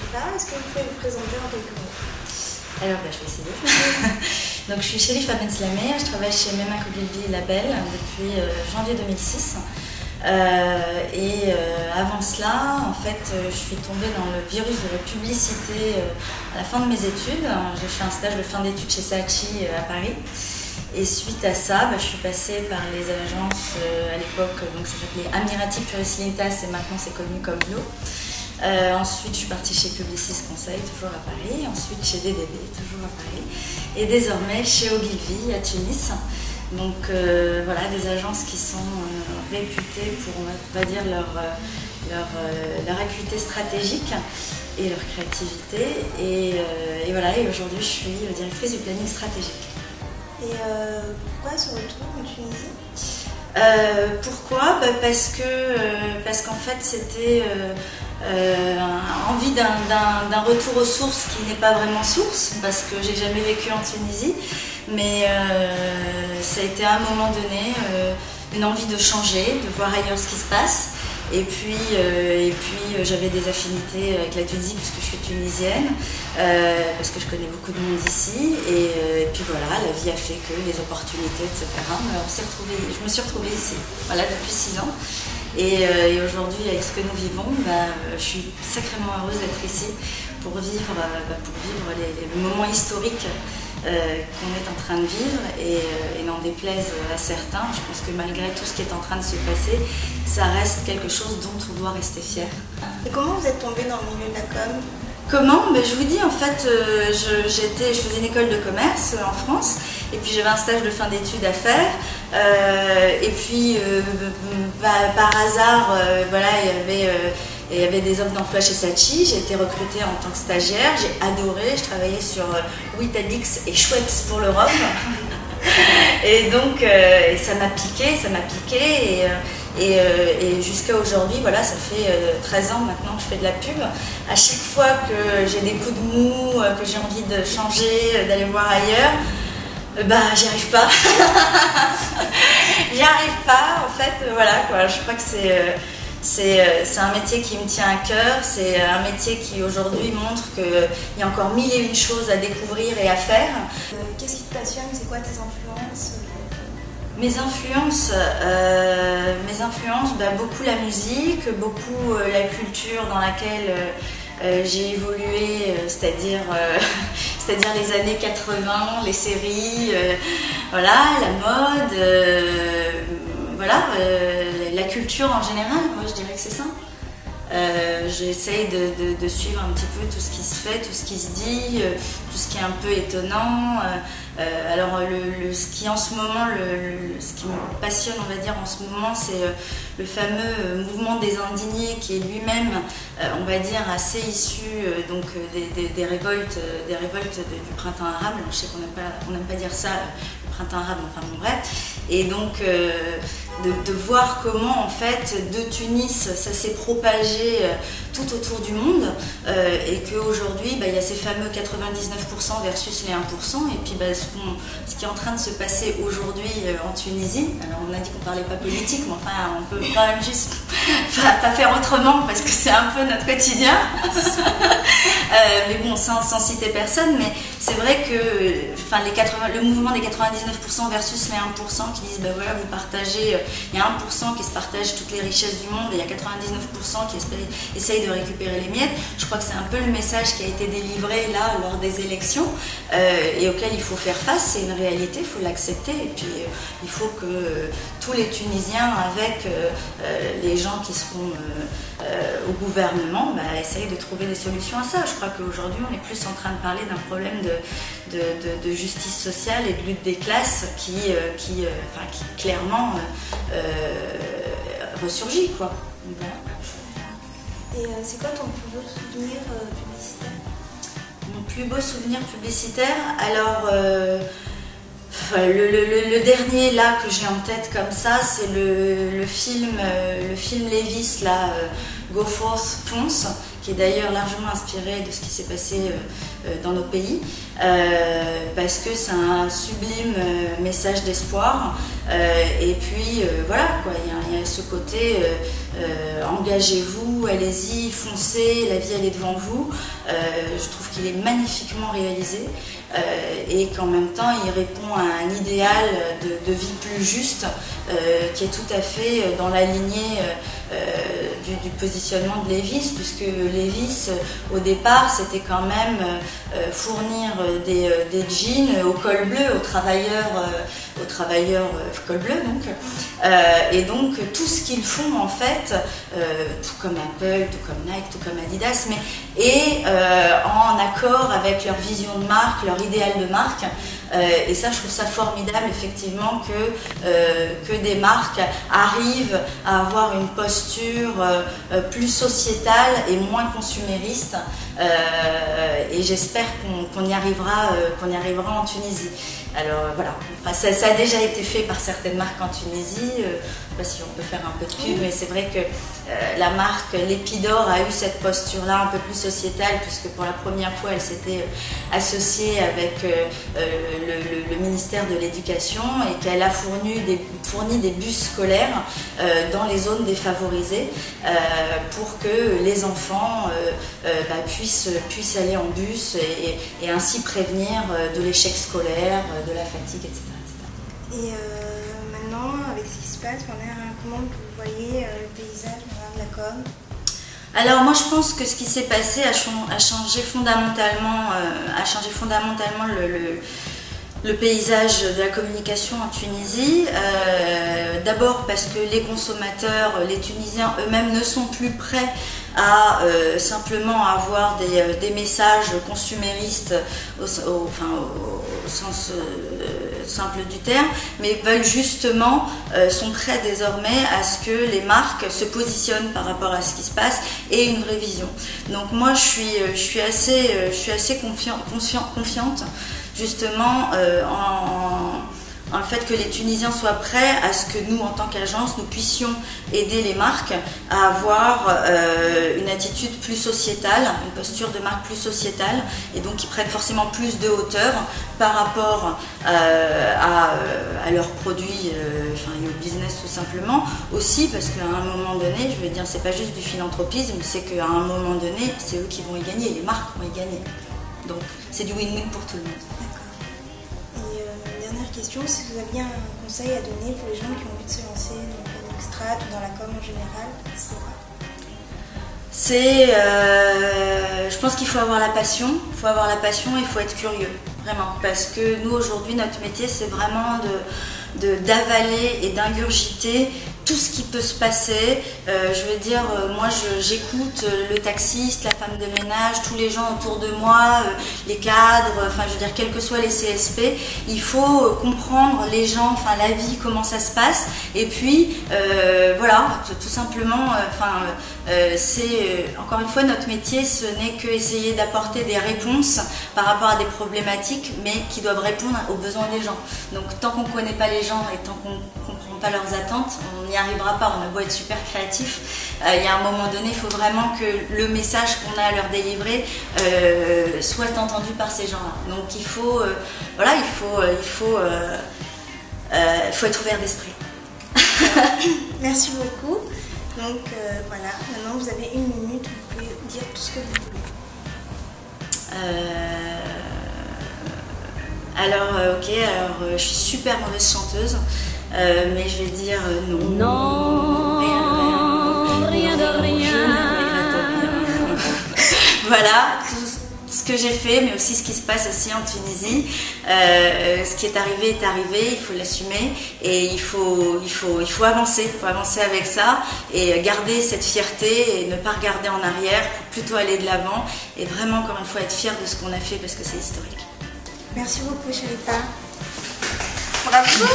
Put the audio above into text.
Sherifa. Est-ce que vous pouvez vous présenter en quelques mots? Alors, je vais essayer. Donc, je suis Sherifa Ben Slameh, je travaille chez Memak Ogilvy Label depuis janvier 2006. Avant cela, en fait, je suis tombée dans le virus de la publicité à la fin de mes études. J'ai fait un stage de fin d'études chez Saatchi à Paris. Et suite à ça, je suis passée par les agences à l'époque, donc ça s'appelait Amirati Puris Lintas et maintenant c'est connu comme Lo. Ensuite, je suis partie chez Publicis Conseil, toujours à Paris. Ensuite, chez DDB, toujours à Paris. Et désormais, chez Ogilvy, à Tunis. Donc voilà, des agences qui sont réputées pour, on va dire, leur acuité stratégique et leur créativité. Et voilà, et aujourd'hui, je suis directrice du planning stratégique. Et pourquoi ce retour en Tunisie? Pourquoi? Parce qu'en fait, c'était envie d'un retour aux sources qui n'est pas vraiment source, parce que j'ai jamais vécu en Tunisie, mais ça a été à un moment donné une envie de changer, de voir ailleurs ce qui se passe. Et puis j'avais des affinités avec la Tunisie puisque je suis tunisienne, parce que je connais beaucoup de monde ici. Et puis voilà, la vie a fait que les opportunités, etc. Je me suis retrouvée ici, voilà, depuis 6 ans. Et aujourd'hui, avec ce que nous vivons, je suis sacrément heureuse d'être ici pour vivre les moments historiques qu'on est en train de vivre et n'en déplaise à certains. Je pense que malgré tout ce qui est en train de se passer, ça reste quelque chose dont on doit rester fier. Et comment vous êtes tombée dans le milieu de la com? Comment? Je vous dis, en fait, je faisais une école de commerce en France et puis j'avais un stage de fin d'études à faire et puis par hasard, voilà, il y avait des offres d'emploi chez Saatchi. J'ai été recrutée en tant que stagiaire, j'ai adoré, je travaillais sur Witadix et Schweppes pour l'Europe. Et donc ça m'a piqué et jusqu'à aujourd'hui, voilà, ça fait 13 ans maintenant que je fais de la pub. À chaque fois que j'ai des coups de mou, que j'ai envie de changer, d'aller voir ailleurs, j'y arrive pas. J'y arrive pas, en fait, voilà quoi. Je crois que c'est un métier qui me tient à cœur, c'est un métier qui aujourd'hui montre qu'il y a encore 1001 choses à découvrir et à faire. Qu'est-ce qui te passionne? C'est quoi tes influences? Mes influences, beaucoup la musique, beaucoup la culture dans laquelle j'ai évolué, c'est-à-dire les années 80, les séries, voilà, la mode, voilà, la culture en général, moi je dirais que c'est ça. J'essaye de suivre un petit peu tout ce qui se fait, tout ce qui se dit, tout ce qui est un peu étonnant. Alors ce qui en ce moment, ce qui me passionne, on va dire en ce moment, c'est le fameux mouvement des indignés qui est lui-même, on va dire, assez issu des révoltes du printemps arabe. Je sais qu'on n'aime pas dire ça, le printemps arabe, enfin bon bref. Et donc de voir comment en fait de Tunis ça s'est propagé tout autour du monde et qu'aujourd'hui il y a ces fameux 99% versus les 1%, et puis ce qui est en train de se passer aujourd'hui en Tunisie. Alors on a dit qu'on parlait pas politique, mais enfin on peut quand même juste pas faire autrement parce que c'est un peu notre quotidien. Mais bon, sans citer personne, mais c'est vrai que le mouvement des 99% versus les 1% qui disent voilà, vous partagez, il y a 1% qui se partage toutes les richesses du monde et il y a 99% qui essayent de récupérer les miettes. Je crois que c'est un peu le message qui a été délivré là lors des élections et auquel il faut faire face. C'est une réalité, il faut l'accepter, et puis il faut que tous les Tunisiens, avec les gens qui seront au gouvernement, essayent de trouver des solutions à ça. Je crois qu'aujourd'hui on est plus en train de parler d'un problème de justice sociale et de lutte des classes qui clairement ressurgit, quoi. Voilà. Et c'est quoi ton plus beau souvenir publicitaire? Mon plus beau souvenir publicitaire, alors le dernier là que j'ai en tête comme ça, c'est le film Lévis là, Go Forth Fonce, qui est d'ailleurs largement inspiré de ce qui s'est passé dans nos pays, parce que c'est un sublime message d'espoir Et puis voilà quoi, il y a ce côté engagez-vous, allez-y, foncez, la vie elle est devant vous. Je trouve qu'il est magnifiquement réalisé et qu'en même temps il répond à un idéal de vie plus juste qui est tout à fait dans la lignée du positionnement de Levi's, puisque Levi's au départ c'était quand même fournir des jeans au col bleu aux travailleurs col bleu donc. Et donc tout ce qu'ils font en fait, tout comme Apple, tout comme Nike, tout comme Adidas, mais est en accord avec leur vision de marque, leur idéal de marque. Et ça, je trouve ça formidable effectivement que des marques arrivent à avoir une posture plus sociétale et moins consumériste. Et j'espère qu'on y arrivera en Tunisie. Alors voilà, enfin, ça a déjà été fait par certaines marques en Tunisie. Je ne sais pas si on peut faire un peu de pub, mais c'est vrai que la marque Lépidor a eu cette posture-là un peu plus sociétale, puisque pour la première fois, elle s'était associée avec le ministère de l'Éducation et qu'elle a fourni des bus scolaires dans les zones défavorisées pour que les enfants puissent aller en bus et ainsi prévenir de l'échec scolaire, de la fatigue, etc. Et maintenant, avec ce qui se passe, comment vous voyez le paysage de la com? Alors moi je pense que ce qui s'est passé a changé fondamentalement le paysage de la communication en Tunisie. D'abord parce que les consommateurs, les Tunisiens eux-mêmes ne sont plus prêts à simplement avoir des messages consuméristes au sens simple du terme, mais veulent justement, sont prêts désormais à ce que les marques se positionnent par rapport à ce qui se passe et une vraie vision. Donc moi je suis assez confiante justement en le fait que les Tunisiens soient prêts à ce que nous, en tant qu'agence, nous puissions aider les marques à avoir une attitude plus sociétale, une posture de marque plus sociétale, et donc qui prennent forcément plus de hauteur par rapport à leurs produits, et au business tout simplement. Aussi parce qu'à un moment donné, je veux dire, c'est pas juste du philanthropisme, c'est qu'à un moment donné, c'est eux qui vont y gagner, les marques vont y gagner. Donc c'est du win-win pour tout le monde. Question, si vous aviez un conseil à donner pour les gens qui ont envie de se lancer dans l'extrat ou dans la com en général, c'est quoi? Je pense qu'il faut avoir la passion, et il faut être curieux, vraiment, parce que nous aujourd'hui notre métier c'est vraiment d'avaler et d'ingurgiter tout ce qui peut se passer. Je veux dire, moi j'écoute le taxiste, la femme de ménage, tous les gens autour de moi, les cadres, enfin je veux dire, quels que soient les CSP, il faut comprendre les gens, enfin la vie, comment ça se passe, et puis voilà, tout simplement, c'est encore une fois notre métier, ce n'est que essayer d'apporter des réponses par rapport à des problématiques, mais qui doivent répondre aux besoins des gens. Donc tant qu'on ne connaît pas les gens et tant qu'on ne comprend pas leurs attentes, on n'y arrivera pas. On a beau être super créatif, il y a un moment donné, il faut vraiment que le message qu'on a à leur délivrer soit entendu par ces gens-là. Donc il faut, il faut être ouvert d'esprit. Merci beaucoup. Donc voilà, maintenant vous avez 1 minute, vous pouvez dire tout ce que vous voulez. Alors je suis super mauvaise chanteuse, mais je vais dire non. Non, rien de rien. Voilà, tout ce que j'ai fait, mais aussi ce qui se passe aussi en Tunisie. Ce qui est arrivé, il faut l'assumer et il faut avancer. Il faut avancer avec ça et garder cette fierté et ne pas regarder en arrière, il faut plutôt aller de l'avant et vraiment, encore une fois, être fier de ce qu'on a fait parce que c'est historique. Merci beaucoup, Chalipa. Bravo.